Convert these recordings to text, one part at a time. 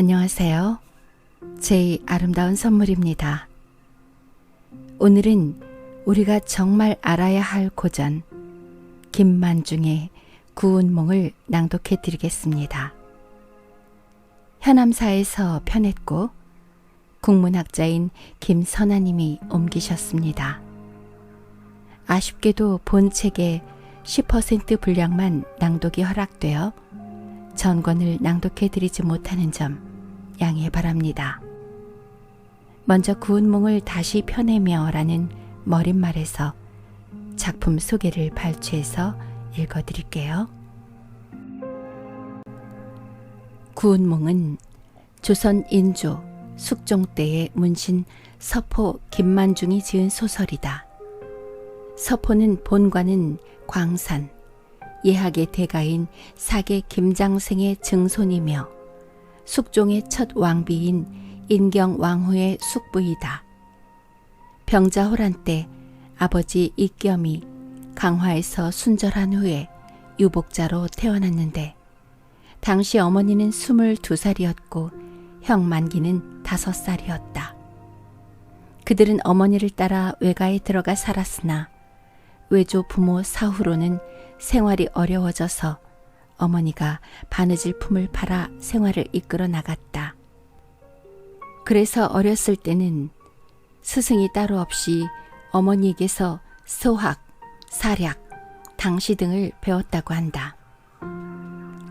안녕하세요. 제 아름다운 선물입니다. 오늘은 우리가 정말 알아야 할 고전 김만중의 구운몽을 낭독해 드리겠습니다. 현암사에서 편했고 국문학자인 김선아님이 옮기셨습니다. 아쉽게도 본 책의 10% 분량만 낭독이 허락되어 전권을 낭독해 드리지 못하는 점 양해 바랍니다. 먼저 구운몽을 다시 펴내며 라는 머릿말에서 작품 소개를 발췌해서 읽어드릴게요. 구운몽은 조선 인조 숙종 때의 문신 서포 김만중이 지은 소설이다. 서포는 본관은 광산, 예학의 대가인 사계 김장생의 증손이며 숙종의 첫 왕비인 인경왕후의 숙부이다. 병자호란 때 아버지 익겸이 강화에서 순절한 후에 유복자로 태어났는데 당시 어머니는 22살이었고 형 만기는 5살이었다. 그들은 어머니를 따라 외가에 들어가 살았으나 외조 부모 사후로는 생활이 어려워져서 어머니가 바느질 품을 팔아 생활을 이끌어 나갔다. 그래서 어렸을 때는 스승이 따로 없이 어머니에게서 소학, 사략, 당시 등을 배웠다고 한다.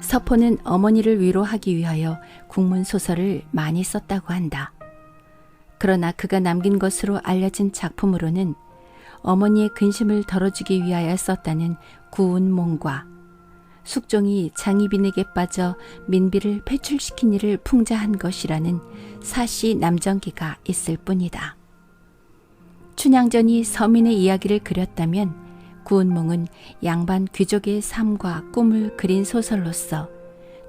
서포는 어머니를 위로하기 위하여 국문소설을 많이 썼다고 한다. 그러나 그가 남긴 것으로 알려진 작품으로는 어머니의 근심을 덜어주기 위하여 썼다는 구운몽과 숙종이 장희빈에게 빠져 민비를 패출시킨 일을 풍자한 것이라는 사시 남정기가 있을 뿐이다. 춘향전이 서민의 이야기를 그렸다면 구운몽은 양반 귀족의 삶과 꿈을 그린 소설로서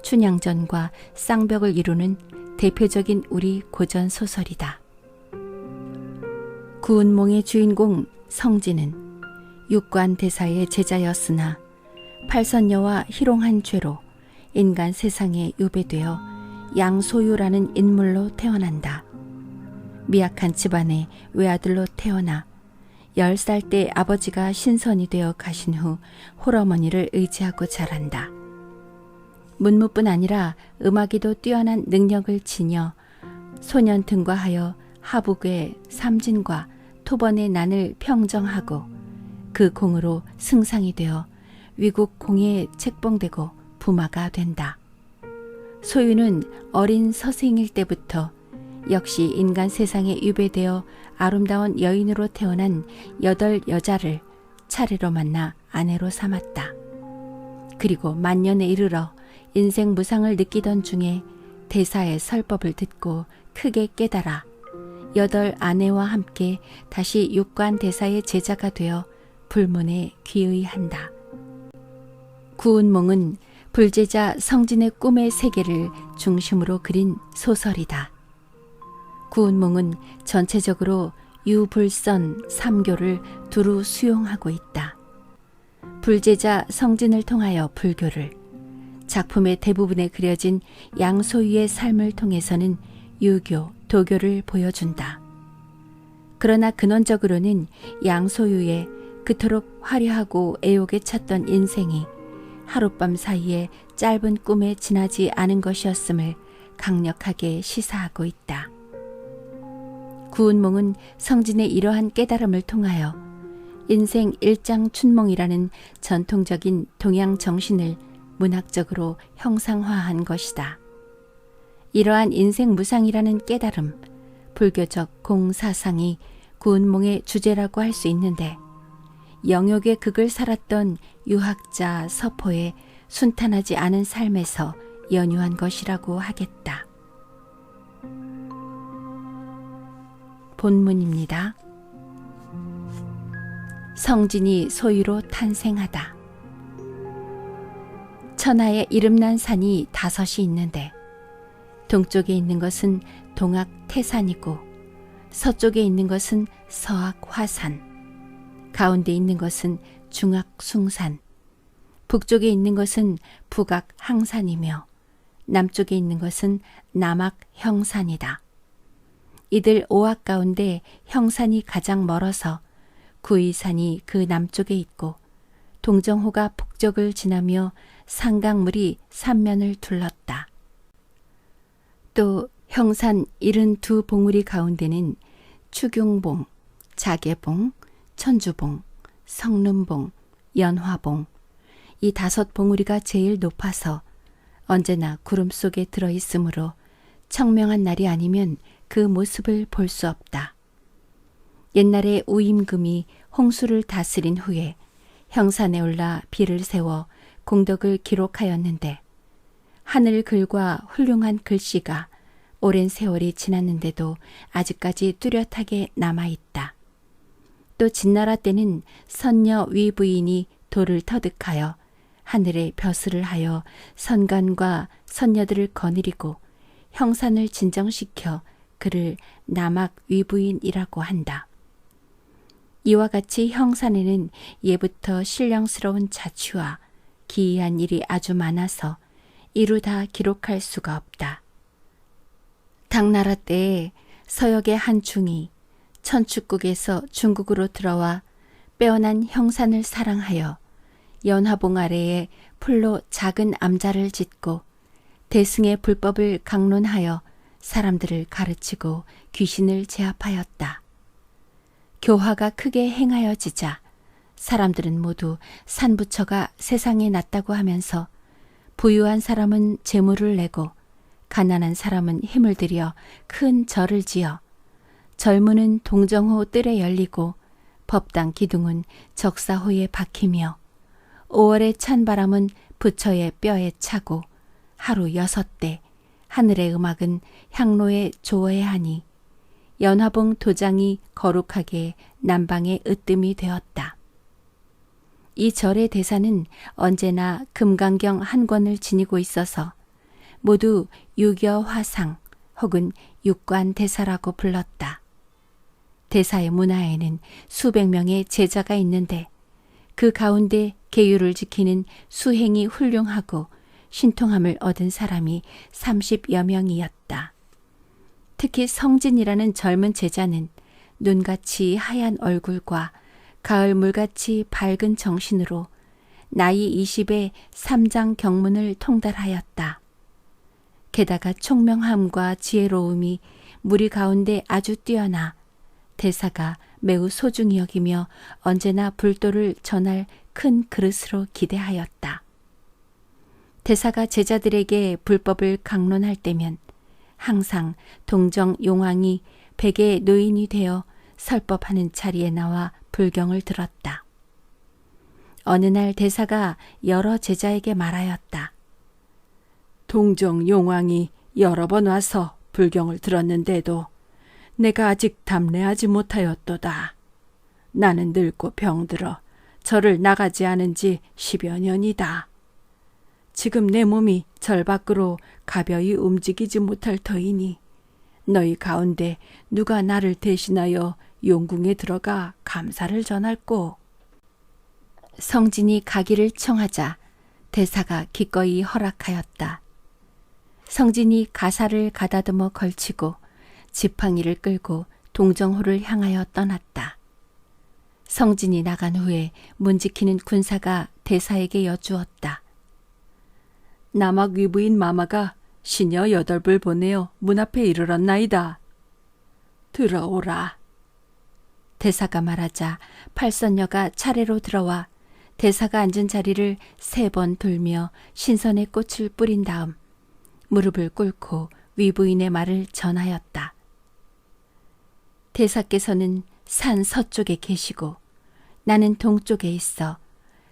춘향전과 쌍벽을 이루는 대표적인 우리 고전 소설이다. 구운몽의 주인공 성진은 육관대사의 제자였으나 팔선녀와 희롱한 죄로 인간 세상에 유배되어 양소유라는 인물로 태어난다. 미약한 집안의 외아들로 태어나 10살 때 아버지가 신선이 되어 가신 후 홀어머니를 의지하고 자란다. 문무뿐 아니라 음악에도 뛰어난 능력을 지녀 소년 등과하여 하북의 삼진과 토번의 난을 평정하고 그 공으로 승상이 되어 위국 공예에 책봉되고 부마가 된다. 소유는 어린 서생일 때부터 역시 인간 세상에 유배되어 아름다운 여인으로 태어난 8 여자를 차례로 만나 아내로 삼았다. 그리고 만년에 이르러 인생 무상을 느끼던 중에 대사의 설법을 듣고 크게 깨달아 8 아내와 함께 다시 육관 대사의 제자가 되어 불문에 귀의한다. 구운몽은 불제자 성진의 꿈의 세계를 중심으로 그린 소설이다. 구운몽은 전체적으로 유불선 3교를 두루 수용하고 있다. 불제자 성진을 통하여 불교를, 작품의 대부분에 그려진 양소유의 삶을 통해서는 유교, 도교를 보여준다. 그러나 근원적으로는 양소유의 그토록 화려하고 애욕에 찼던 인생이 하룻밤 사이에 짧은 꿈에 지나지 않은 것이었음을 강력하게 시사하고 있다. 구운몽은 성진의 이러한 깨달음을 통하여 인생 일장춘몽이라는 전통적인 동양 정신을 문학적으로 형상화한 것이다. 이러한 인생 무상이라는 깨달음, 불교적 공사상이 구운몽의 주제라고 할 수 있는데 영욕의 극을 살았던 유학자 서포의 순탄하지 않은 삶에서 연유한 것이라고 하겠다. 본문입니다. 성진이 소유로 탄생하다. 천하에 이름난 산이 5이 있는데 동쪽에 있는 것은 동악 태산이고 서쪽에 있는 것은 서악 화산, 가운데 있는 것은 중악 숭산, 북쪽에 있는 것은 북악 항산이며 남쪽에 있는 것은 남악 형산이다. 이들 5악 가운데 형산이 가장 멀어서 구이산이 그 남쪽에 있고 동정호가 북쪽을 지나며 상강물이 삼면을 둘렀다. 또 형산 72봉우리 가운데는 추경봉, 자계봉, 천주봉, 성름봉, 연화봉 이 5봉우리가 제일 높아서 언제나 구름 속에 들어있으므로 청명한 날이 아니면 그 모습을 볼 수 없다. 옛날에 우임금이 홍수를 다스린 후에 형산에 올라 비를 세워 공덕을 기록하였는데 하늘 글과 훌륭한 글씨가 오랜 세월이 지났는데도 아직까지 뚜렷하게 남아있다. 또 진나라 때는 선녀 위부인이 돌을 터득하여 하늘에 벼슬을 하여 선관과 선녀들을 거느리고 형산을 진정시켜 그를 남악 위부인이라고 한다. 이와 같이 형산에는 예부터 신령스러운 자취와 기이한 일이 아주 많아서 이루 다 기록할 수가 없다. 당나라 때에 서역의 한 중이 천축국에서 중국으로 들어와 빼어난 형산을 사랑하여 연화봉 아래에 풀로 작은 암자를 짓고 대승의 불법을 강론하여 사람들을 가르치고 귀신을 제압하였다. 교화가 크게 행하여지자 사람들은 모두 산부처가 세상에 났다고 하면서 부유한 사람은 재물을 내고 가난한 사람은 힘을 들여 큰 절을 지어 절문은 동정호 뜰에 열리고 법당 기둥은 적사호에 박히며 5월의 찬바람은 부처의 뼈에 차고 하루 6대 하늘의 음악은 향로에 조어야 하니 연화봉 도장이 거룩하게 남방의 으뜸이 되었다. 이 절의 대사는 언제나 금강경 한 권을 지니고 있어서 모두 유겨화상 혹은 육관대사라고 불렀다. 대사의 문화에는 수백 명의 제자가 있는데 그 가운데 계율을 지키는 수행이 훌륭하고 신통함을 얻은 사람이 30여 명이었다. 특히 성진이라는 젊은 제자는 눈같이 하얀 얼굴과 가을 물같이 밝은 정신으로 나이 20에 삼장 경문을 통달하였다. 게다가 총명함과 지혜로움이 무리 가운데 아주 뛰어나 대사가 매우 소중히 여기며 언제나 불도를 전할 큰 그릇으로 기대하였다. 대사가 제자들에게 불법을 강론할 때면 항상 동정 용왕이 백의 노인이 되어 설법하는 자리에 나와 불경을 들었다. 어느 날 대사가 여러 제자에게 말하였다. 동정 용왕이 여러 번 와서 불경을 들었는데도 내가 아직 답례하지 못하였도다. 나는 늙고 병들어 절을 나가지 않은 지 10여 년이다. 지금 내 몸이 절 밖으로 가벼이 움직이지 못할 터이니 너희 가운데 누가 나를 대신하여 용궁에 들어가 감사를 전할꼬. 성진이 가기를 청하자 대사가 기꺼이 허락하였다. 성진이 가사를 가다듬어 걸치고 지팡이를 끌고 동정호를 향하여 떠났다. 성진이 나간 후에 문 지키는 군사가 대사에게 여쭈었다. 남악 위부인 마마가 시녀 8불 보내어 문 앞에 이르렀나이다. 들어오라. 대사가 말하자 팔선녀가 차례로 들어와 대사가 앉은 자리를 3번 돌며 신선의 꽃을 뿌린 다음 무릎을 꿇고 위부인의 말을 전하였다. 대사께서는 산 서쪽에 계시고 나는 동쪽에 있어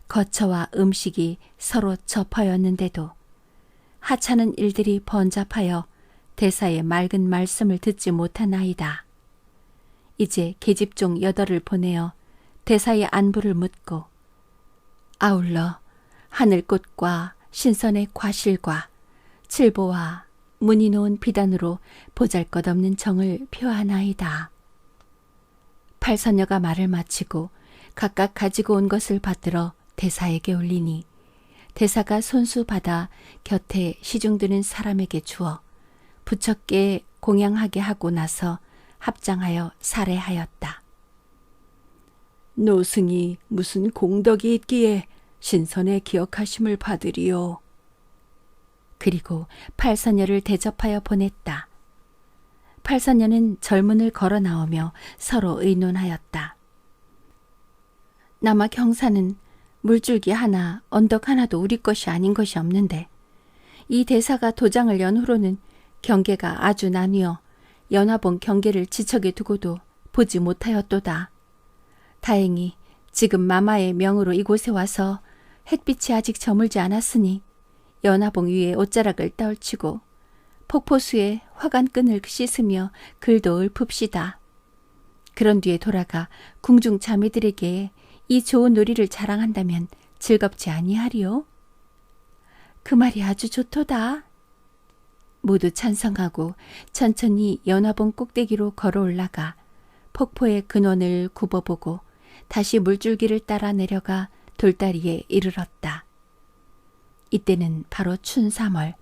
거처와 음식이 서로 접하였는데도 하찮은 일들이 번잡하여 대사의 맑은 말씀을 듣지 못하나이다. 이제 계집종 8을 보내어 대사의 안부를 묻고 아울러 하늘꽃과 신선의 과실과 칠보와 문이 놓은 비단으로 보잘것없는 정을 표하나이다. 팔선녀가 말을 마치고 각각 가지고 온 것을 받들어 대사에게 올리니 대사가 손수 받아 곁에 시중드는 사람에게 주어 부처께 공양하게 하고 나서 합장하여 살해하였다. 노승이 무슨 공덕이 있기에 신선의 기억하심을 받으리요. 그리고 팔선녀를 대접하여 보냈다. 팔선녀는 절문을 걸어 나오며 서로 의논하였다. 남아 경사는 물줄기 하나, 언덕 하나도 우리 것이 아닌 것이 없는데 이 대사가 도장을 연 후로는 경계가 아주 나뉘어 연화봉 경계를 지척에 두고도 보지 못하였도다. 다행히 지금 마마의 명으로 이곳에 와서 햇빛이 아직 저물지 않았으니 연화봉 위에 옷자락을 떨치고 폭포수에 화관끈을 씻으며 글도 읊읍시다. 그런 뒤에 돌아가 궁중 자매들에게 이 좋은 놀이를 자랑한다면 즐겁지 아니하리요? 그 말이 아주 좋도다. 모두 찬성하고 천천히 연화봉 꼭대기로 걸어 올라가 폭포의 근원을 굽어보고 다시 물줄기를 따라 내려가 돌다리에 이르렀다. 이때는 바로 춘3월,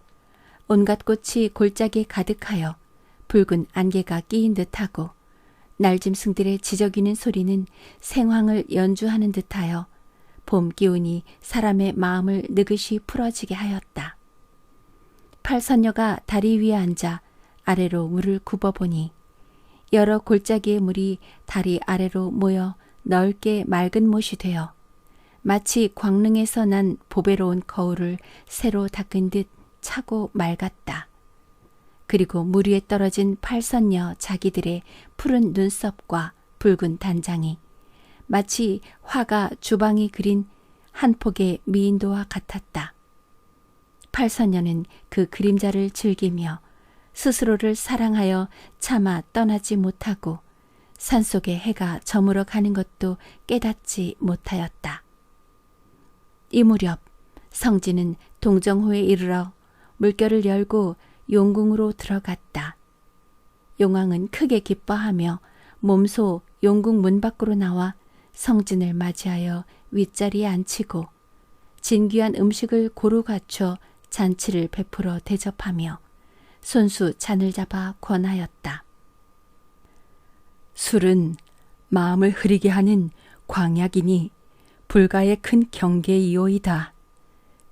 온갖 꽃이 골짜기에 가득하여 붉은 안개가 끼인 듯하고 날짐승들의 지저귀는 소리는 생황을 연주하는 듯하여 봄 기운이 사람의 마음을 느긋이 풀어지게 하였다. 팔선녀가 다리 위에 앉아 아래로 물을 굽어보니 여러 골짜기의 물이 다리 아래로 모여 넓게 맑은 못이 되어 마치 광릉에서 난 보배로운 거울을 새로 닦은 듯 차고 맑았다. 그리고 물 위에 떨어진 팔선녀 자기들의 푸른 눈썹과 붉은 단장이 마치 화가 주방이 그린 한 폭의 미인도와 같았다. 팔선녀는 그 그림자를 즐기며 스스로를 사랑하여 차마 떠나지 못하고 산속에 해가 저물어 가는 것도 깨닫지 못하였다. 이 무렵 성진은 동정호에 이르러 물결을 열고 용궁으로 들어갔다. 용왕은 크게 기뻐하며 몸소 용궁 문 밖으로 나와 성진을 맞이하여 윗자리에 앉히고 진귀한 음식을 고루 갖춰 잔치를 베풀어 대접하며 손수 잔을 잡아 권하였다. 술은 마음을 흐리게 하는 광약이니 불가의 큰 경계이오이다.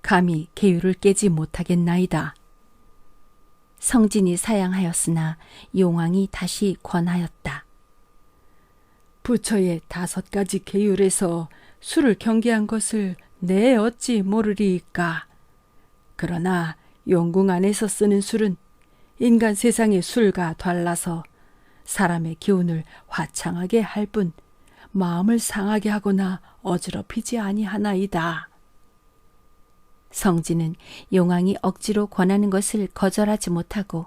감히 계율을 깨지 못하겠나이다. 성진이 사양하였으나 용왕이 다시 권하였다. 부처의 5가지 계율에서 술을 경계한 것을 내 어찌 모르리이까. 그러나 용궁 안에서 쓰는 술은 인간 세상의 술과 달라서 사람의 기운을 화창하게 할 뿐 마음을 상하게 하거나 어지럽히지 아니하나이다. 성진은 용왕이 억지로 권하는 것을 거절하지 못하고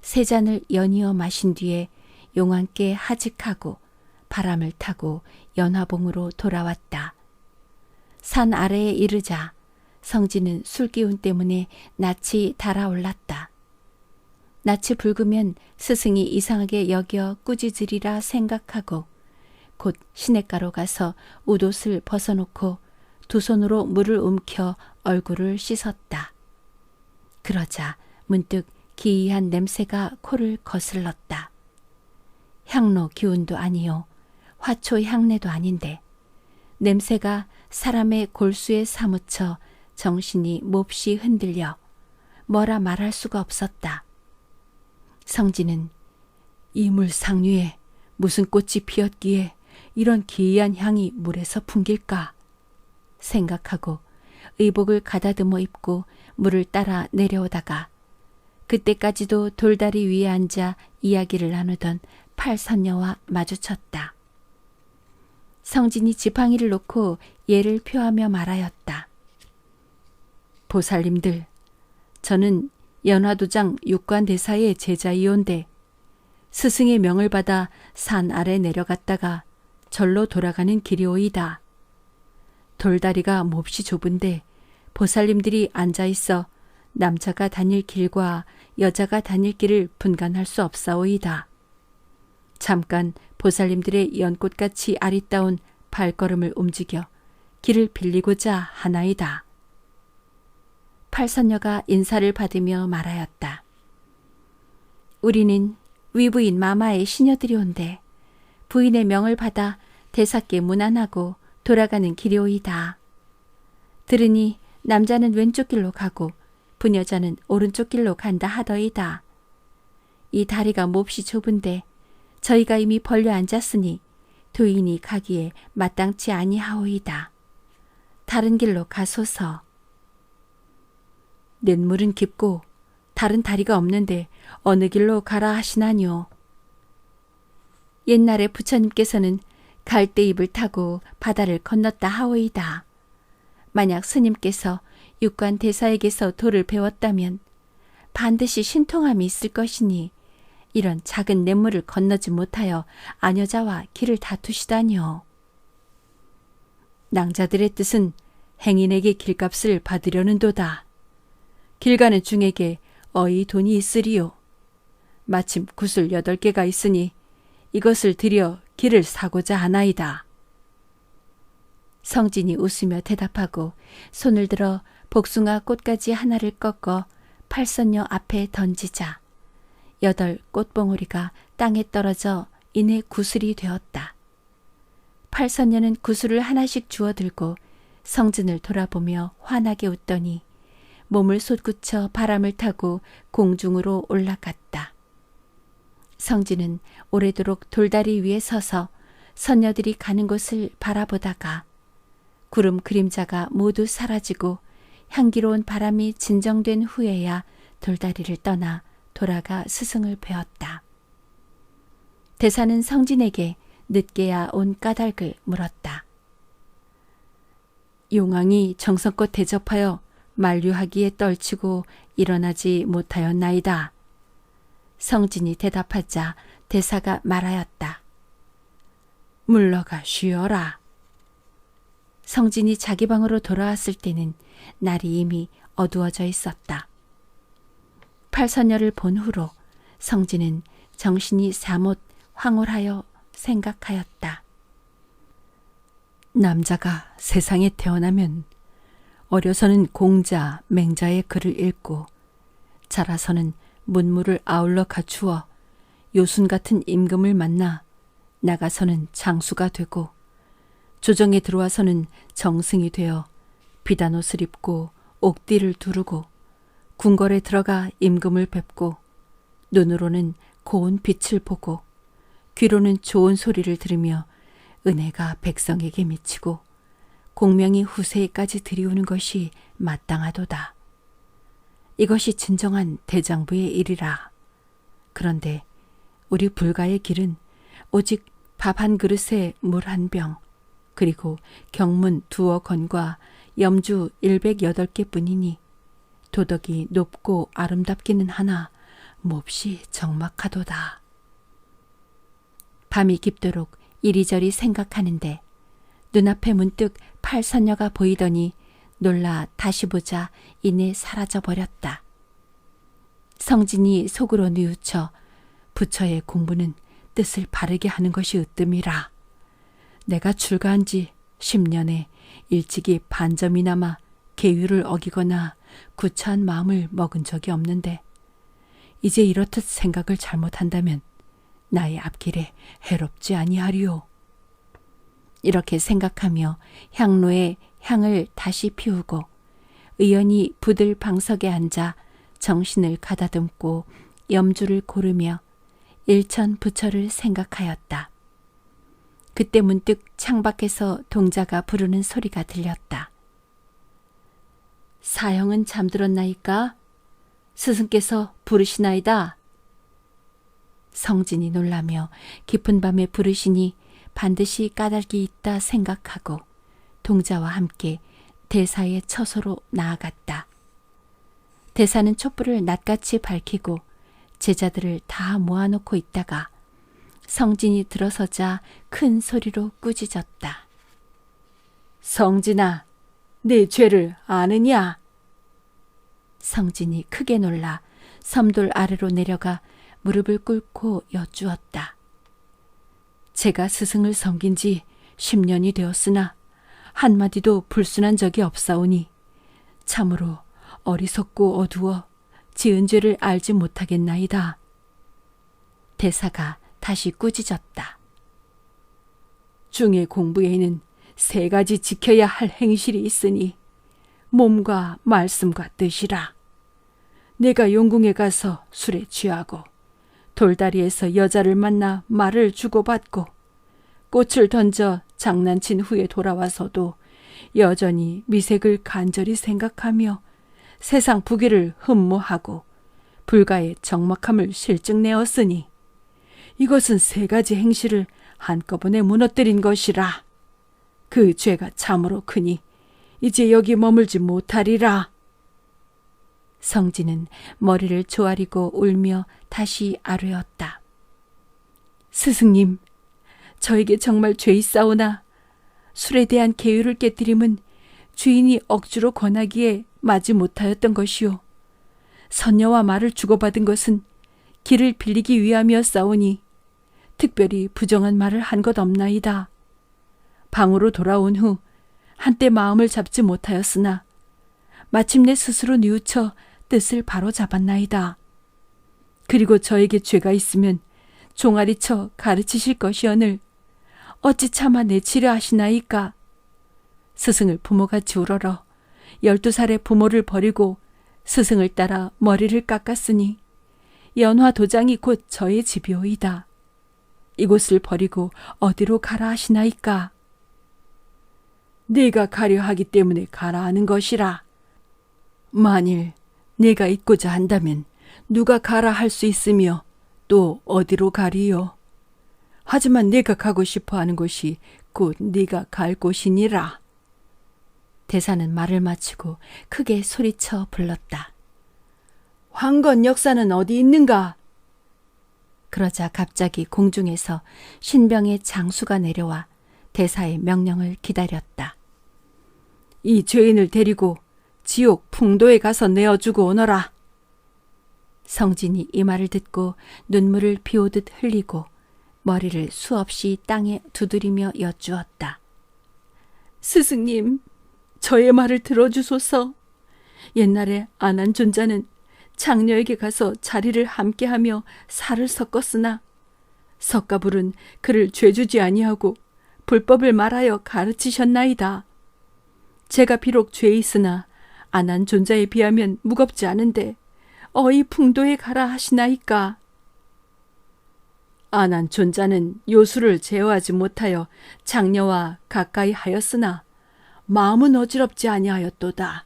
3잔을 연이어 마신 뒤에 용왕께 하직하고 바람을 타고 연화봉으로 돌아왔다. 산 아래에 이르자 성진은 술기운 때문에 낯이 달아올랐다. 낯이 붉으면 스승이 이상하게 여겨 꾸짖으리라 생각하고 곧 시냇가로 가서 웃옷을 벗어놓고 2 손으로 물을 움켜 얼굴을 씻었다. 그러자 문득 기이한 냄새가 코를 거슬렀다. 향로 기운도 아니요 화초 향내도 아닌데 냄새가 사람의 골수에 사무쳐 정신이 몹시 흔들려 뭐라 말할 수가 없었다. 성진은 이 물 상류에 무슨 꽃이 피었기에 이런 기이한 향이 물에서 풍길까 생각하고 의복을 가다듬어 입고 물을 따라 내려오다가 그때까지도 돌다리 위에 앉아 이야기를 나누던 팔선녀와 마주쳤다. 성진이 지팡이를 놓고 예를 표하며 말하였다. 보살님들, 저는 연화도장 육관대사의 제자이온데 스승의 명을 받아 산 아래 내려갔다가 절로 돌아가는 길이오이다. 돌다리가 몹시 좁은데 보살님들이 앉아있어 남자가 다닐 길과 여자가 다닐 길을 분간할 수 없사오이다. 잠깐 보살님들의 연꽃같이 아리따운 발걸음을 움직여 길을 빌리고자 하나이다. 팔선녀가 인사를 받으며 말하였다. 우리는 위부인 마마의 시녀들이 온대. 부인의 명을 받아 대사께 문안하고 돌아가는 길이오이다. 들으니 남자는 왼쪽 길로 가고 부녀자는 오른쪽 길로 간다 하더이다. 이 다리가 몹시 좁은데 저희가 이미 벌려 앉았으니 도인이 가기에 마땅치 아니하오이다. 다른 길로 가소서. 냇물은 깊고 다른 다리가 없는데 어느 길로 가라 하시나뇨. 옛날에 부처님께서는 갈대입을 타고 바다를 건넜다 하오이다. 만약 스님께서 육관 대사에게서 도를 배웠다면 반드시 신통함이 있을 것이니 이런 작은 냇물을 건너지 못하여 아녀자와 길을 다투시다니요. 낭자들의 뜻은 행인에게 길값을 받으려는도다. 길 가는 중에게 어이 돈이 있으리요. 마침 구슬 8개가 있으니 이것을 들여 길을 사고자 하나이다. 성진이 웃으며 대답하고 손을 들어 복숭아 꽃가지 하나를 꺾어 팔선녀 앞에 던지자 8 꽃봉오리가 땅에 떨어져 이내 구슬이 되었다. 팔선녀는 구슬을 하나씩 주워 들고 성진을 돌아보며 환하게 웃더니 몸을 솟구쳐 바람을 타고 공중으로 올라갔다. 성진은 오래도록 돌다리 위에 서서 선녀들이 가는 곳을 바라보다가 구름 그림자가 모두 사라지고 향기로운 바람이 진정된 후에야 돌다리를 떠나 돌아가 스승을 배웠다. 대사는 성진에게 늦게야 온 까닭을 물었다. 용왕이 정성껏 대접하여 만류하기에 떨치고 일어나지 못하였나이다. 성진이 대답하자 대사가 말하였다. 물러가 쉬어라. 성진이 자기 방으로 돌아왔을 때는 날이 이미 어두워져 있었다. 팔선녀를 본 후로 성진은 정신이 사뭇 황홀하여 생각하였다. 남자가 세상에 태어나면 어려서는 공자, 맹자의 글을 읽고 자라서는 문물을 아울러 갖추어 요순 같은 임금을 만나 나가서는 장수가 되고 조정에 들어와서는 정승이 되어 비단옷을 입고 옥띠를 두르고 궁궐에 들어가 임금을 뵙고 눈으로는 고운 빛을 보고 귀로는 좋은 소리를 들으며 은혜가 백성에게 미치고 공명이 후세에까지 들이오는 것이 마땅하도다. 이것이 진정한 대장부의 일이라. 그런데 우리 불가의 길은 오직 밥 한 그릇에 물 한 병, 그리고 경문 2어 건과 염주 108개 뿐이니 도덕이 높고 아름답기는 하나 몹시 적막하도다. 밤이 깊도록 이리저리 생각하는데 눈앞에 문득 팔선녀가 보이더니 놀라 다시 보자 이내 사라져버렸다. 성진이 속으로 뉘우쳐 부처의 공부는 뜻을 바르게 하는 것이 으뜸이라. 내가 출가한 지 10년에 일찍이 반점이나마 계율을 어기거나 구차한 마음을 먹은 적이 없는데 이제 이렇듯 생각을 잘못한다면 나의 앞길에 해롭지 아니하리요. 이렇게 생각하며 향로에 향을 다시 피우고 의연히 부들 방석에 앉아 정신을 가다듬고 염주를 고르며 일천 부처를 생각하였다. 그때 문득 창밖에서 동자가 부르는 소리가 들렸다. 사형은 잠들었나이까? 스승께서 부르시나이다. 성진이 놀라며 깊은 밤에 부르시니 반드시 까닭이 있다 생각하고 동자와 함께 대사의 처소로 나아갔다. 대사는 촛불을 낱같이 밝히고 제자들을 다 모아놓고 있다가 성진이 들어서자 큰 소리로 꾸짖었다. 성진아, 내 죄를 아느냐? 성진이 크게 놀라 섬돌 아래로 내려가 무릎을 꿇고 여쭈었다. 제가 스승을 섬긴 지 10년이 되었으나 한마디도 불순한 적이 없사오니 참으로 어리석고 어두워 지은 죄를 알지 못하겠나이다. 대사가 다시 꾸짖었다. 중의 공부에는 3가지 지켜야 할 행실이 있으니 몸과 말씀과 뜻이라. 내가 용궁에 가서 술에 취하고 돌다리에서 여자를 만나 말을 주고받고 꽃을 던져 장난친 후에 돌아와서도 여전히 미색을 간절히 생각하며 세상 부귀를 흠모하고 불가의 적막함을 실증내었으니 이것은 3가지 행실을 한꺼번에 무너뜨린 것이라. 그 죄가 참으로 크니 이제 여기 머물지 못하리라. 성진은 머리를 조아리고 울며 다시 아뢰었다. 스승님, 저에게 정말 죄 있사오나 술에 대한 계율을 깨뜨림은 주인이 억지로 권하기에 마지 못하였던 것이요. 선녀와 말을 주고받은 것은 길을 빌리기 위함이었사오니 특별히 부정한 말을 한 것 없나이다. 방으로 돌아온 후 한때 마음을 잡지 못하였으나 마침내 스스로 뉘우쳐 뜻을 바로 잡았나이다. 그리고 저에게 죄가 있으면 종아리 쳐 가르치실 것이오늘 어찌 차마 내치려 하시나이까. 스승을 부모같이 우러러 12살의 부모를 버리고 스승을 따라 머리를 깎았으니 연화 도장이 곧 저의 집이오이다. 이곳을 버리고 어디로 가라 하시나이까. 내가 가려 하기 때문에 가라 하는 것이라. 만일 내가 있고자 한다면 누가 가라 할 수 있으며 또 어디로 가리요. 하지만 내가 가고 싶어 하는 곳이 곧 네가 갈 곳이니라. 대사는 말을 마치고 크게 소리쳐 불렀다. 황건 역사는 어디 있는가? 그러자 갑자기 공중에서 신병의 장수가 내려와 대사의 명령을 기다렸다. 이 죄인을 데리고 지옥 풍도에 가서 내어주고 오너라. 성진이 이 말을 듣고 눈물을 비오듯 흘리고 머리를 수없이 땅에 두드리며 여쭈었다. 스승님, 저의 말을 들어주소서. 옛날에 안한존자는 장녀에게 가서 자리를 함께하며 살을 섞었으나 석가불은 그를 죄주지 아니하고 불법을 말하여 가르치셨나이다. 제가 비록 죄 있으나 안한존자에 비하면 무겁지 않은데 어이 풍도에 가라 하시나이까. 안한존자는 요술을 제어하지 못하여 장녀와 가까이 하였으나 마음은 어지럽지 아니하였도다.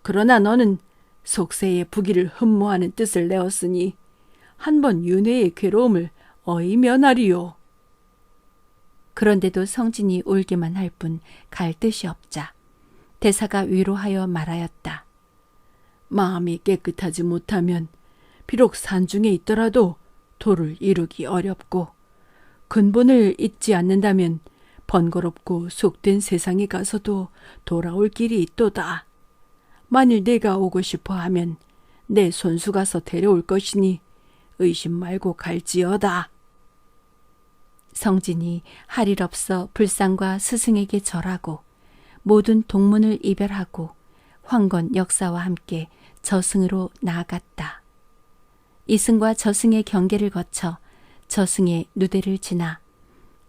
그러나 너는 속세의 부귀를 흠모하는 뜻을 내었으니 한 번 윤회의 괴로움을 어이 면하리요. 그런데도 성진이 울기만 할 뿐 갈 뜻이 없자 대사가 위로하여 말하였다. 마음이 깨끗하지 못하면 비록 산중에 있더라도 도를 이루기 어렵고 근본을 잊지 않는다면 번거롭고 속된 세상에 가서도 돌아올 길이 있도다. 만일 내가 오고 싶어 하면 내 손수 가서 데려올 것이니 의심 말고 갈지어다. 성진이 할 일 없어 불상과 스승에게 절하고 모든 동문을 이별하고 황건 역사와 함께 저승으로 나아갔다. 이승과 저승의 경계를 거쳐 저승의 누대를 지나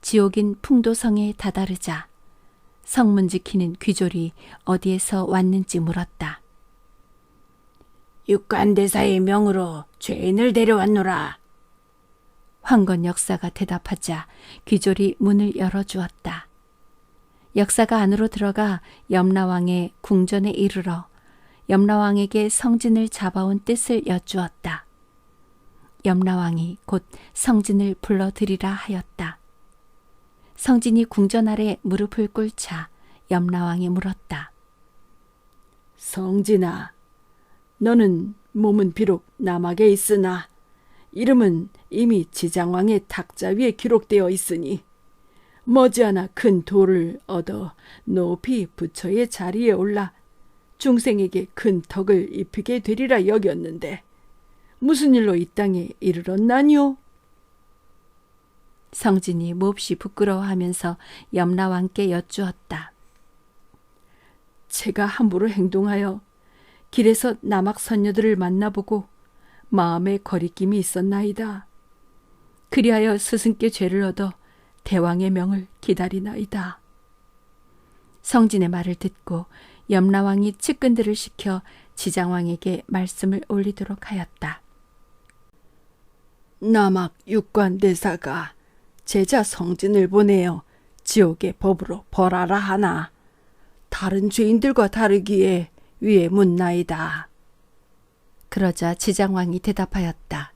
지옥인 풍도성에 다다르자 성문 지키는 귀졸이 어디에서 왔는지 물었다. 육관대사의 명으로 죄인을 데려왔노라. 황건 역사가 대답하자 귀졸이 문을 열어주었다. 역사가 안으로 들어가 염라왕의 궁전에 이르러 염라왕에게 성진을 잡아온 뜻을 여쭈었다. 염라왕이 곧 성진을 불러들이라 하였다. 성진이 궁전 아래 무릎을 꿇자 염라왕이 물었다. 성진아, 너는 몸은 비록 남악에 있으나 이름은 이미 지장왕의 탁자 위에 기록되어 있으니 머지않아 큰 도를 얻어 높이 부처의 자리에 올라 중생에게 큰 덕을 입히게 되리라 여겼는데 무슨 일로 이 땅에 이르렀나니요? 성진이 몹시 부끄러워하면서 염라왕께 여쭈었다. 제가 함부로 행동하여 길에서 남악 선녀들을 만나보고 마음에 거리낌이 있었나이다. 그리하여 스승께 죄를 얻어 대왕의 명을 기다리나이다. 성진의 말을 듣고 염라왕이 측근들을 시켜 지장왕에게 말씀을 올리도록 하였다. 남악 육관대사가 제자 성진을 보내어 지옥의 법으로 벌하라 하나 다른 죄인들과 다르기에 위에 묻나이다. 그러자 지장왕이 대답하였다.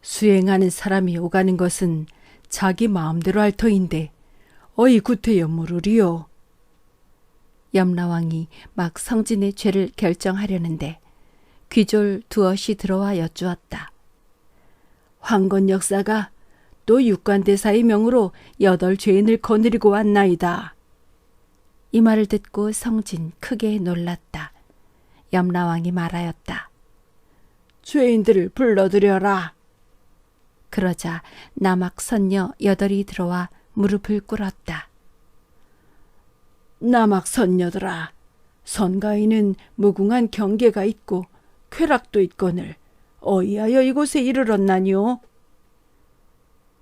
수행하는 사람이 오가는 것은 자기 마음대로 할 터인데 어이 구태여 물으리요. 염라왕이 막 성진의 죄를 결정하려는데 귀졸 두엇이 들어와 여쭈었다. 황건 역사가 또 육관대사의 명으로 8 죄인을 거느리고 왔나이다. 이 말을 듣고 성진 크게 놀랐다. 염라왕이 말하였다. 죄인들을 불러들여라. 그러자 남악 선녀 8이 들어와 무릎을 꿇었다. 남악 선녀들아, 선가인은 무궁한 경계가 있고 쾌락도 있거늘 어이하여 이곳에 이르렀나니요?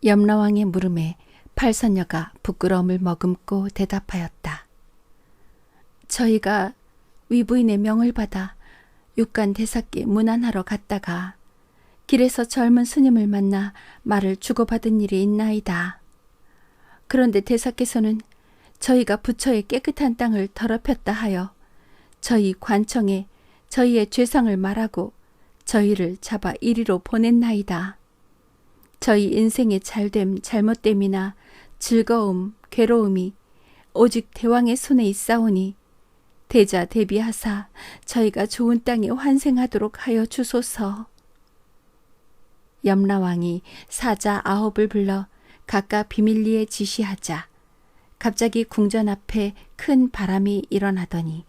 염라왕의 물음에 팔선녀가 부끄러움을 머금고 대답하였다. 저희가 위부인의 명을 받아 육관 대사께 문안하러 갔다가 길에서 젊은 스님을 만나 말을 주고받은 일이 있나이다. 그런데 대사께서는 저희가 부처의 깨끗한 땅을 더럽혔다 하여 저희 관청에 저희의 죄상을 말하고 저희를 잡아 이리로 보냈나이다. 저희 인생의 잘됨 잘못됨이나 즐거움 괴로움이 오직 대왕의 손에 있사오니 대자 대비하사 저희가 좋은 땅에 환생하도록 하여 주소서. 염라왕이 사자 9을 불러 각각 비밀리에 지시하자 갑자기 궁전 앞에 큰 바람이 일어나더니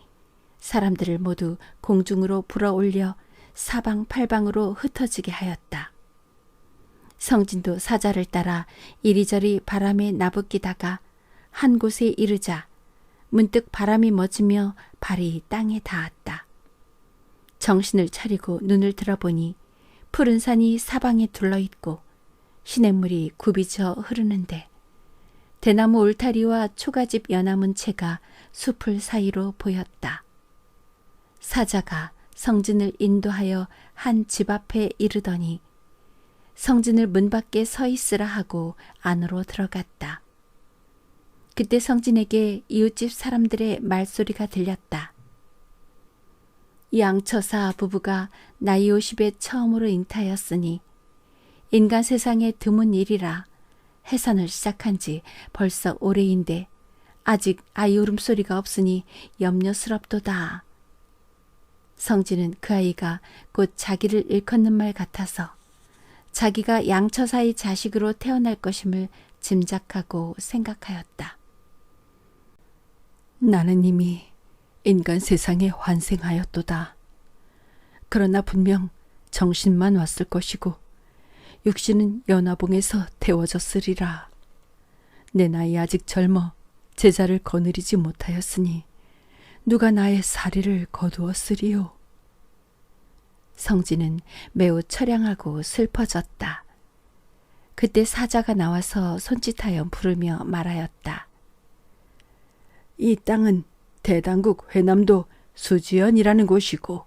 사람들을 모두 공중으로 불어올려 사방팔방으로 흩어지게 하였다. 성진도 사자를 따라 이리저리 바람에 나부끼다가 한 곳에 이르자 문득 바람이 멎으며 발이 땅에 닿았다. 정신을 차리고 눈을 들어보니 푸른 산이 사방에 둘러있고 시냇물이 굽이져 흐르는데 대나무 울타리와 초가집 연화문채가 숲을 사이로 보였다. 사자가 성진을 인도하여 한 집 앞에 이르더니 성진을 문 밖에 서 있으라 하고 안으로 들어갔다. 그때 성진에게 이웃집 사람들의 말소리가 들렸다. 양처사 부부가 나이 50에 처음으로 잉타였으니 인간 세상에 드문 일이라 해산을 시작한 지 벌써 오래인데 아직 아이 울음소리가 없으니 염려스럽도다. 성진은 그 아이가 곧 자기를 일컫는 말 같아서 자기가 양처사의 자식으로 태어날 것임을 짐작하고 생각하였다. 나는 이미 인간 세상에 환생하였도다. 그러나 분명 정신만 왔을 것이고 육신은 연화봉에서 태워졌으리라. 내 나이 아직 젊어 제자를 거느리지 못하였으니 누가 나의 사리를 거두었으리요. 성진은 매우 처량하고 슬퍼졌다. 그때 사자가 나와서 손짓하여 부르며 말하였다. 이 땅은 대당국 회남도 수지연이라는 곳이고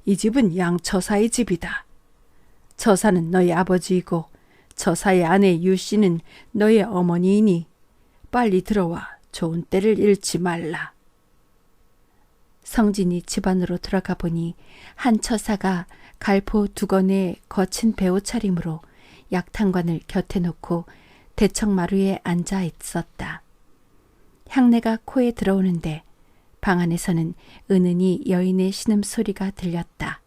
이 집은 양처사의 집이다. 처사는 너희 아버지이고 처사의 아내 유씨는 너의 어머니이니 빨리 들어와 좋은 때를 잃지 말라. 성진이 집 안으로 들어가 보니 한 처사가 갈포 2건의 거친 배옷차림으로 약탕관을 곁에 놓고 대청마루에 앉아 있었다. 향내가 코에 들어오는데 방 안에서는 은은히 여인의 신음소리가 들렸다.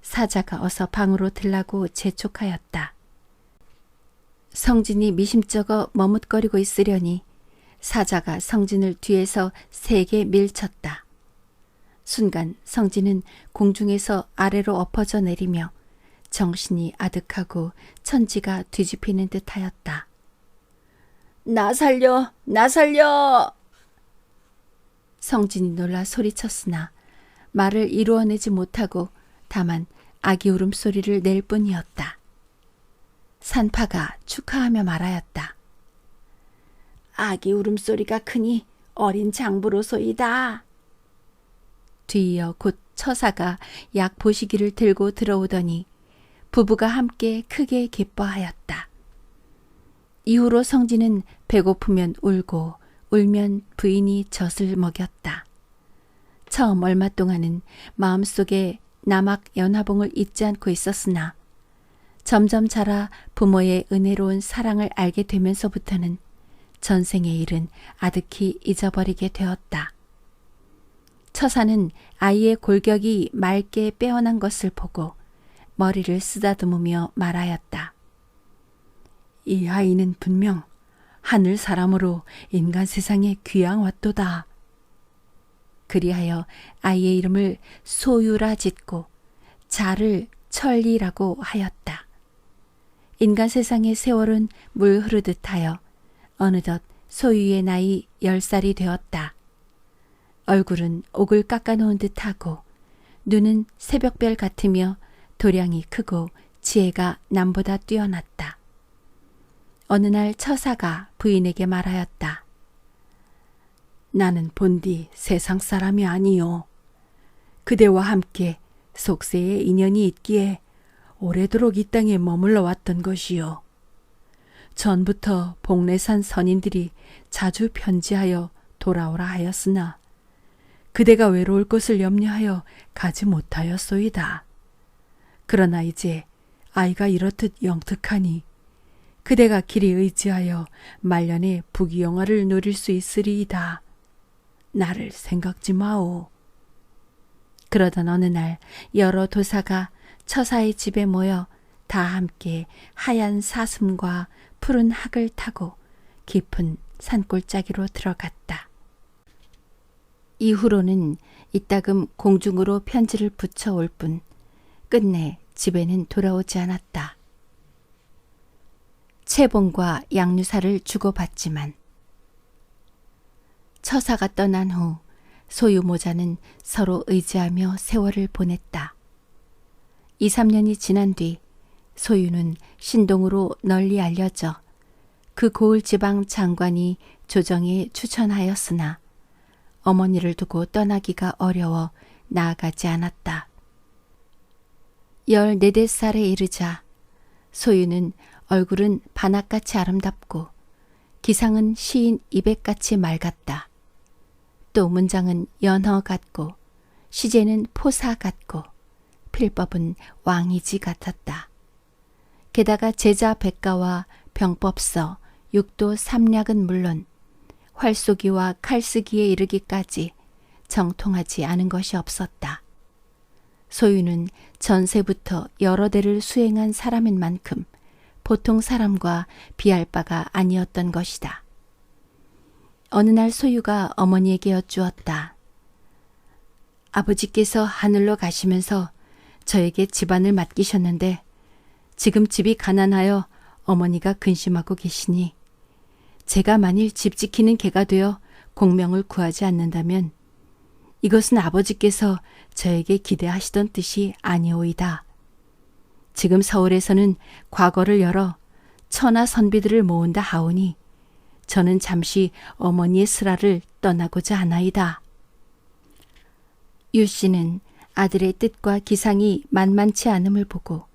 사자가 어서 방으로 들라고 재촉하였다. 성진이 미심쩍어 머뭇거리고 있으려니 사자가 성진을 뒤에서 세게 밀쳤다. 순간 성진은 공중에서 아래로 엎어져 내리며 정신이 아득하고 천지가 뒤집히는 듯하였다. 나 살려! 나 살려! 성진이 놀라 소리쳤으나 말을 이루어내지 못하고 다만 아기 울음소리를 낼 뿐이었다. 산파가 축하하며 말하였다. 아기 울음소리가 크니 어린 장부로소이다. 뒤이어 곧 처사가 약 보시기를 들고 들어오더니 부부가 함께 크게 기뻐하였다. 이후로 성진은 배고프면 울고 울면 부인이 젖을 먹였다. 처음 얼마 동안은 마음속에 남학 연화봉을 잊지 않고 있었으나 점점 자라 부모의 은혜로운 사랑을 알게 되면서부터는 전생의 일은 아득히 잊어버리게 되었다. 처사는 아이의 골격이 맑게 빼어난 것을 보고 머리를 쓰다듬으며 말하였다. 이 아이는 분명 하늘 사람으로 인간 세상에 귀양 왔도다. 그리하여 아이의 이름을 소유라 짓고 자를 천리라고 하였다. 인간 세상의 세월은 물 흐르듯 하여 어느덧 소유의 나이 10살이 되었다. 얼굴은 옥을 깎아놓은 듯하고 눈은 새벽별 같으며 도량이 크고 지혜가 남보다 뛰어났다. 어느 날 처사가 부인에게 말하였다. 나는 본디 세상 사람이 아니요. 그대와 함께 속세의 인연이 있기에 오래도록 이 땅에 머물러 왔던 것이요. 전부터 복례산 선인들이 자주 편지하여 돌아오라 하였으나 그대가 외로울 것을 염려하여 가지 못하였소이다. 그러나 이제 아이가 이렇듯 영특하니 그대가 길이 의지하여 말년에 부귀영화를 누릴 수 있으리이다. 나를 생각지 마오. 그러던 어느 날 여러 도사가 처사의 집에 모여 다 함께 하얀 사슴과 푸른 학을 타고 깊은 산골짜기로 들어갔다. 이후로는 이따금 공중으로 편지를 붙여올 뿐 끝내 집에는 돌아오지 않았다. 채봉과 양류사를 주고받지만 처사가 떠난 후 소유 모자는 서로 의지하며 세월을 보냈다. 2, 3년이 지난 뒤 소유는 신동으로 널리 알려져 그 고을 지방 장관이 조정에 추천하였으나 어머니를 두고 떠나기가 어려워 나아가지 않았다. 14~15살에 이르자 소유는 얼굴은 반학같이 아름답고 기상은 시인 이백같이 맑았다. 또 문장은 연허 같고 시제는 포사 같고 필법은 왕이지 같았다. 게다가 제자 백가와 병법서, 육도 삼략은 물론 활쏘기와 칼쓰기에 이르기까지 정통하지 않은 것이 없었다. 소유는 전세부터 여러 대를 수행한 사람인 만큼 보통 사람과 비할 바가 아니었던 것이다. 어느 날 소유가 어머니에게 여쭈었다. 아버지께서 하늘로 가시면서 저에게 집안을 맡기셨는데 지금 집이 가난하여 어머니가 근심하고 계시니 제가 만일 집 지키는 개가 되어 공명을 구하지 않는다면 이것은 아버지께서 저에게 기대하시던 뜻이 아니오이다. 지금 서울에서는 과거를 열어 천하 선비들을 모은다 하오니 저는 잠시 어머니의 슬하를 떠나고자 하나이다. 유 씨는 아들의 뜻과 기상이 만만치 않음을 보고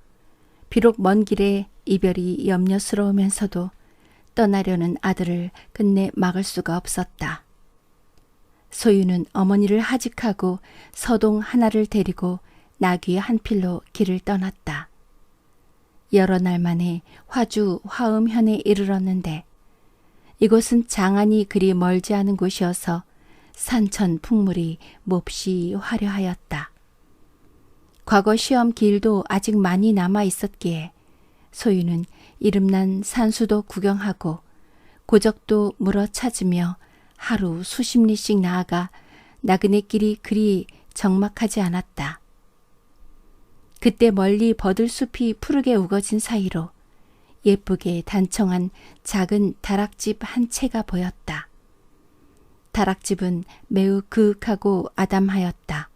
비록 먼 길에 이별이 염려스러우면서도 떠나려는 아들을 끝내 막을 수가 없었다. 소유는 어머니를 하직하고 서동 하나를 데리고 나귀 한 필로 길을 떠났다. 여러 날 만에 화주 화음현에 이르렀는데 이곳은 장안이 그리 멀지 않은 곳이어서 산천 풍물이 몹시 화려하였다. 과거 시험 길도 아직 많이 남아 있었기에 소유는 이름난 산수도 구경하고 고적도 물어 찾으며 하루 수십 리씩 나아가 나그네 길이 그리 적막하지 않았다. 그때 멀리 버들숲이 푸르게 우거진 사이로 예쁘게 단청한 작은 다락집 한 채가 보였다. 다락집은 매우 그윽하고 아담하였다.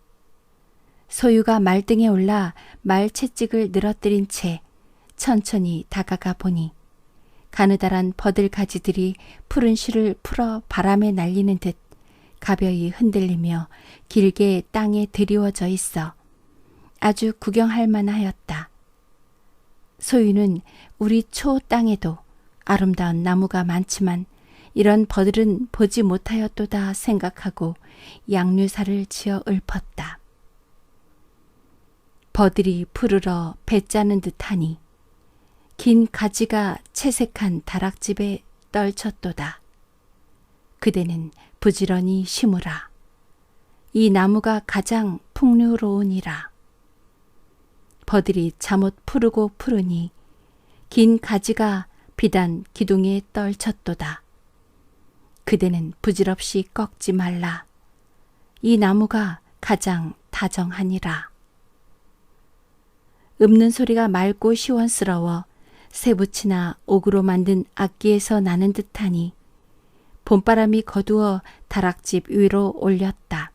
소유가 말등에 올라 말채찍을 늘어뜨린 채 천천히 다가가 보니 가느다란 버들 가지들이 푸른 실을 풀어 바람에 날리는 듯 가벼이 흔들리며 길게 땅에 드리워져 있어 아주 구경할 만하였다. 소유는 우리 초 땅에도 아름다운 나무가 많지만 이런 버들은 보지 못하였도다 생각하고 양류사를 지어 읊었다. 버들이 푸르러 배 짜는 듯하니 긴 가지가 채색한 다락집에 떨쳤도다. 그대는 부지런히 심으라. 이 나무가 가장 풍요로우니라. 버들이 잠옷 푸르고 푸르니 긴 가지가 비단 기둥에 떨쳤도다. 그대는 부질없이 꺾지 말라. 이 나무가 가장 다정하니라. 읊는 소리가 맑고 시원스러워 새붙이나 옥으로 만든 악기에서 나는 듯하니 봄바람이 거두어 다락집 위로 올렸다.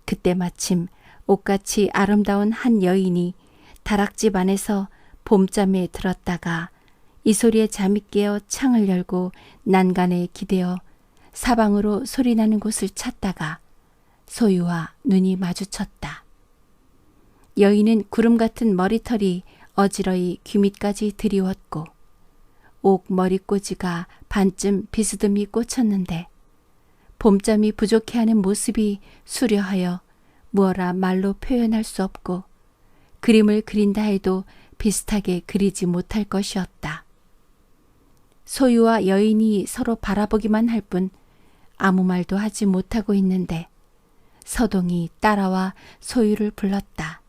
그때 마침 옥같이 아름다운 한 여인이 다락집 안에서 봄잠에 들었다가 이 소리에 잠이 깨어 창을 열고 난간에 기대어 사방으로 소리나는 곳을 찾다가 소유와 눈이 마주쳤다. 여인은 구름 같은 머리털이 어지러이 귀 밑까지 드리웠고 옥 머리꼬지가 반쯤 비스듬히 꽂혔는데 봄잠이 부족해하는 모습이 수려하여 무어라 말로 표현할 수 없고 그림을 그린다 해도 비슷하게 그리지 못할 것이었다. 소유와 여인이 서로 바라보기만 할 뿐 아무 말도 하지 못하고 있는데 서동이 따라와 소유를 불렀다.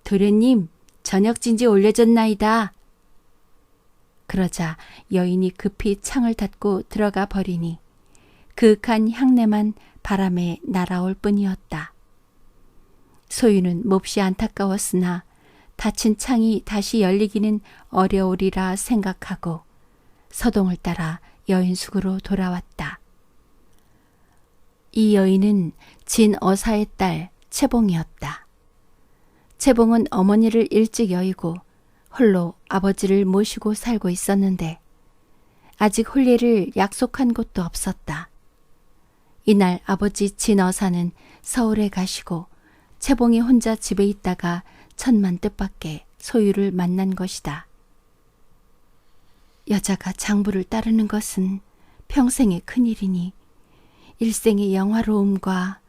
도련님, 저녁진지 올려졌나이다. 그러자 여인이 급히 창을 닫고 들어가 버리니 그윽한 향내만 바람에 날아올 뿐이었다. 소유는 몹시 안타까웠으나 닫힌 창이 다시 열리기는 어려우리라 생각하고 서동을 따라 여인숙으로 돌아왔다. 이 여인은 진어사의 딸 채봉이었다. 채봉은 어머니를 일찍 여의고 홀로 아버지를 모시고 살고 있었는데 아직 혼례를 약속한 곳도 없었다. 이날 아버지 진어사는 서울에 가시고 채봉이 혼자 집에 있다가 천만 뜻밖의 소유를 만난 것이다. 여자가 장부를 따르는 것은 평생의 큰일이니 일생의 영화로움과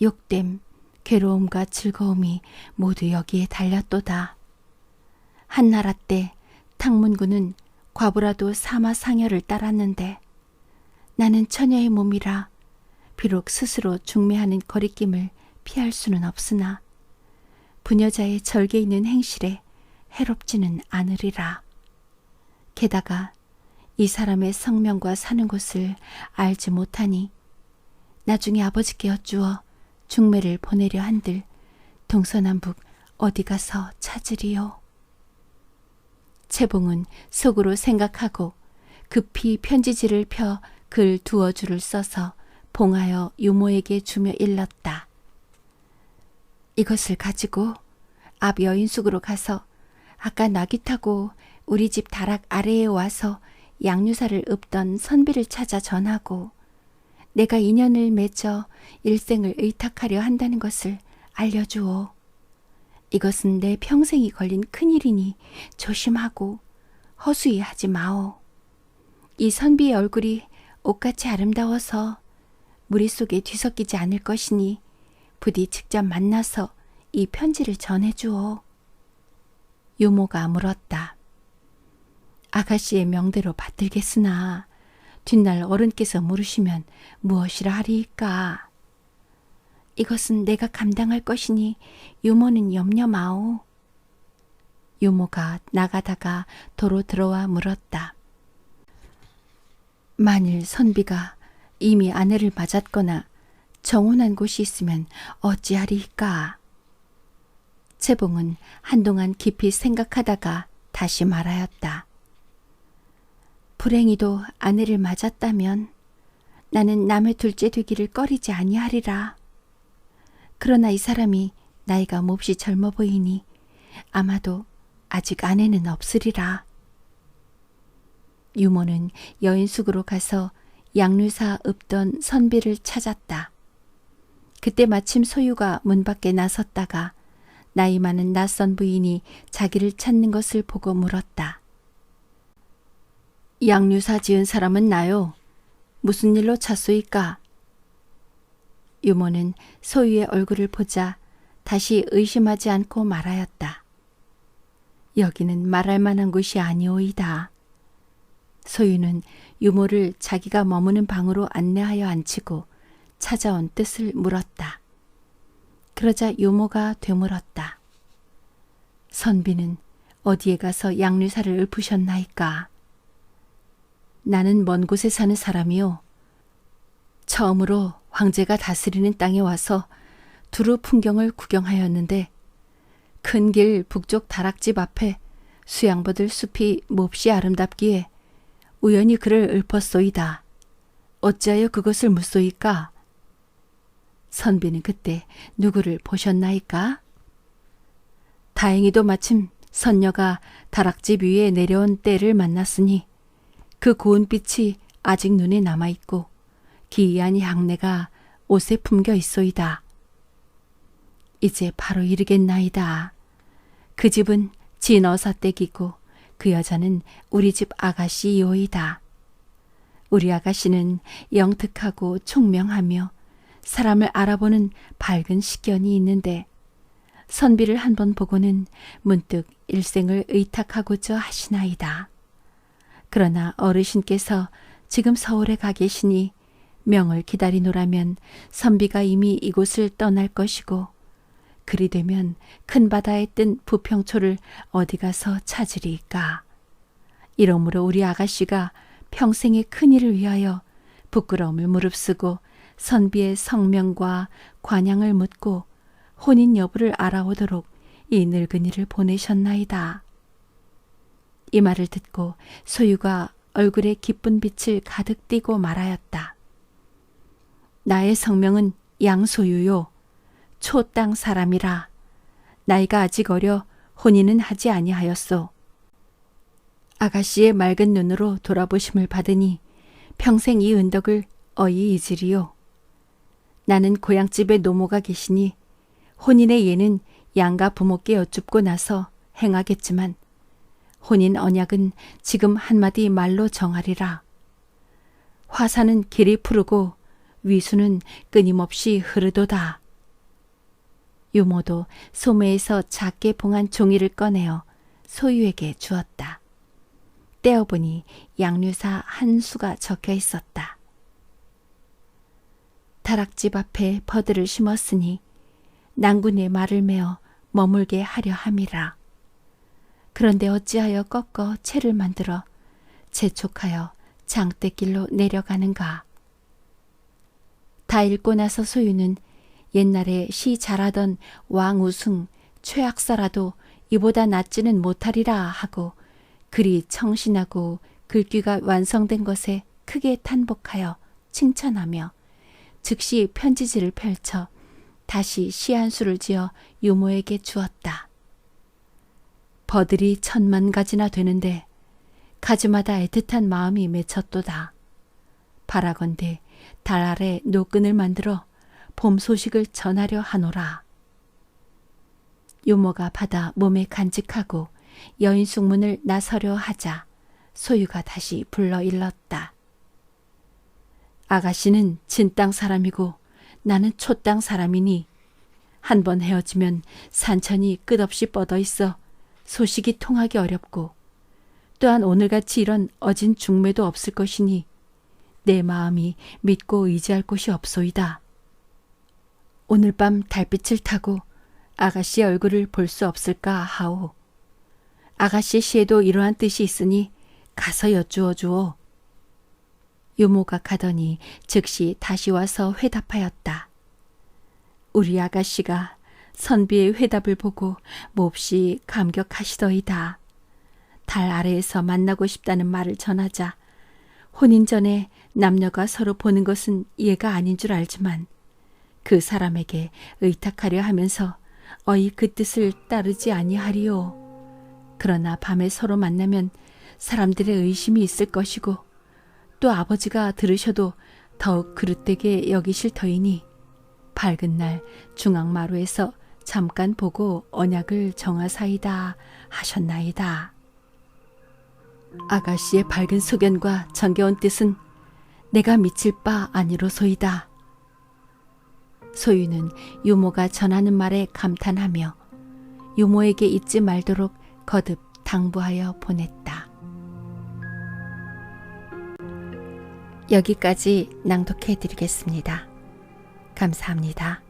욕됨, 괴로움과 즐거움이 모두 여기에 달렸도다. 한나라 때 탕문군은 과부라도 사마상여를 따랐는데 나는 처녀의 몸이라 비록 스스로 중매하는 거리낌을 피할 수는 없으나 부녀자의 절개 있는 행실에 해롭지는 않으리라. 게다가 이 사람의 성명과 사는 곳을 알지 못하니 나중에 아버지께 여쭈어 중매를 보내려 한들 동서남북 어디 가서 찾으리요. 채봉은 속으로 생각하고 급히 편지지를 펴 글 두어 줄을 써서 봉하여 유모에게 주며 일렀다. 이것을 가지고 앞 여인숙으로 가서 아까 나귀 타고 우리 집 다락 아래에 와서 양류사를 읊던 선비를 찾아 전하고 내가 인연을 맺어 일생을 의탁하려 한다는 것을 알려주오. 이것은 내 평생이 걸린 큰일이니 조심하고 허수이 하지 마오. 이 선비의 얼굴이 옷같이 아름다워서 무리 속에 뒤섞이지 않을 것이니 부디 직접 만나서 이 편지를 전해주오. 유모가 물었다. 아가씨의 명대로 받들겠으나 뒷날 어른께서 물으시면 무엇이라 하리이까. 이것은 내가 감당할 것이니 유모는 염려 마오. 유모가 나가다가 도로 들어와 물었다. 만일 선비가 이미 아내를 맞았거나 정혼한 곳이 있으면 어찌하리이까. 채봉은 한동안 깊이 생각하다가 다시 말하였다. 불행히도 아내를 맞았다면 나는 남의 둘째 되기를 꺼리지 아니하리라. 그러나 이 사람이 나이가 몹시 젊어 보이니 아마도 아직 아내는 없으리라. 유모는 여인숙으로 가서 양류사 읍던 선비를 찾았다. 그때 마침 소유가 문 밖에 나섰다가 나이 많은 낯선 부인이 자기를 찾는 것을 보고 물었다. 양류사 지은 사람은 나요. 무슨 일로 찾소이까? 유모는 소유의 얼굴을 보자 다시 의심하지 않고 말하였다. 여기는 말할 만한 곳이 아니오이다. 소유는 유모를 자기가 머무는 방으로 안내하여 앉히고 찾아온 뜻을 물었다. 그러자 유모가 되물었다. 선비는 어디에 가서 양류사를 읊으셨나이까? 나는 먼 곳에 사는 사람이요. 처음으로 황제가 다스리는 땅에 와서 두루 풍경을 구경하였는데 큰 길 북쪽 다락집 앞에 수양버들 숲이 몹시 아름답기에 우연히 그를 읊었소이다. 어찌하여 그것을 묻소이까? 선비는 그때 누구를 보셨나이까? 다행히도 마침 선녀가 다락집 위에 내려온 때를 만났으니 그 고운 빛이 아직 눈에 남아있고 기이한 향내가 옷에 품겨 있소이다. 이제 바로 이르겠나이다. 그 집은 진어사댁이고 그 여자는 우리 집 아가씨이오이다. 우리 아가씨는 영특하고 총명하며 사람을 알아보는 밝은 식견이 있는데 선비를 한번 보고는 문득 일생을 의탁하고자 하시나이다. 그러나 어르신께서 지금 서울에 가 계시니 명을 기다리노라면 선비가 이미 이곳을 떠날 것이고 그리 되면 큰 바다에 뜬 부평초를 어디 가서 찾으리까. 이러므로 우리 아가씨가 평생의 큰일을 위하여 부끄러움을 무릅쓰고 선비의 성명과 관양을 묻고 혼인 여부를 알아오도록 이 늙은이를 보내셨나이다. 이 말을 듣고 소유가 얼굴에 기쁜 빛을 가득 띠고 말하였다. 나의 성명은 양소유요. 초땅 사람이라. 나이가 아직 어려 혼인은 하지 아니하였소. 아가씨의 맑은 눈으로 돌아보심을 받으니 평생 이 은덕을 어이 잊으리요. 나는 고향집에 노모가 계시니 혼인의 예는 양가 부모께 여쭙고 나서 행하겠지만 혼인 언약은 지금 한마디 말로 정하리라. 화사는 길이 푸르고 위수는 끊임없이 흐르도다. 유모도 소매에서 작게 봉한 종이를 꺼내어 소유에게 주었다. 떼어보니 양류사 한 수가 적혀 있었다. 다락집 앞에 버들을 심었으니 낭군의 말을 메어 머물게 하려 함이라. 그런데 어찌하여 꺾어 채를 만들어 재촉하여 장대길로 내려가는가. 다 읽고 나서 소유는 옛날에 시 잘하던 왕우승 최악사라도 이보다 낫지는 못하리라 하고 글이 청신하고 글귀가 완성된 것에 크게 탄복하여 칭찬하며 즉시 편지지를 펼쳐 다시 시 한 수를 지어 유모에게 주었다. 버들이 1000만 가지나 되는데 가지마다 애틋한 마음이 맺혔도다. 바라건대 달 아래 노끈을 만들어 봄 소식을 전하려 하노라. 유모가 받아 몸에 간직하고 여인 숙문을 나서려 하자 소유가 다시 불러 일렀다. 아가씨는 진땅 사람이고 나는 초땅 사람이니 한 번 헤어지면 산천이 끝없이 뻗어 있어 소식이 통하기 어렵고 또한 오늘같이 이런 어진 중매도 없을 것이니 내 마음이 믿고 의지할 곳이 없소이다. 오늘 밤 달빛을 타고 아가씨의 얼굴을 볼 수 없을까 하오. 아가씨의 시에도 이러한 뜻이 있으니 가서 여쭈어 주오. 유모가 가더니 즉시 다시 와서 회답하였다. 우리 아가씨가 선비의 회답을 보고 몹시 감격하시더이다. 달 아래에서 만나고 싶다는 말을 전하자 혼인 전에 남녀가 서로 보는 것은 예가 아닌 줄 알지만 그 사람에게 의탁하려 하면서 어이 그 뜻을 따르지 아니하리요. 그러나 밤에 서로 만나면 사람들의 의심이 있을 것이고 또 아버지가 들으셔도 더욱 그릇되게 여기실 터이니 밝은 날 중앙마루에서 잠깐 보고 언약을 정하사이다 하셨나이다. 아가씨의 밝은 소견과 정겨운 뜻은 내가 미칠 바 아니로소이다. 소유는 유모가 전하는 말에 감탄하며 유모에게 잊지 말도록 거듭 당부하여 보냈다. 여기까지 낭독해 드리겠습니다. 감사합니다.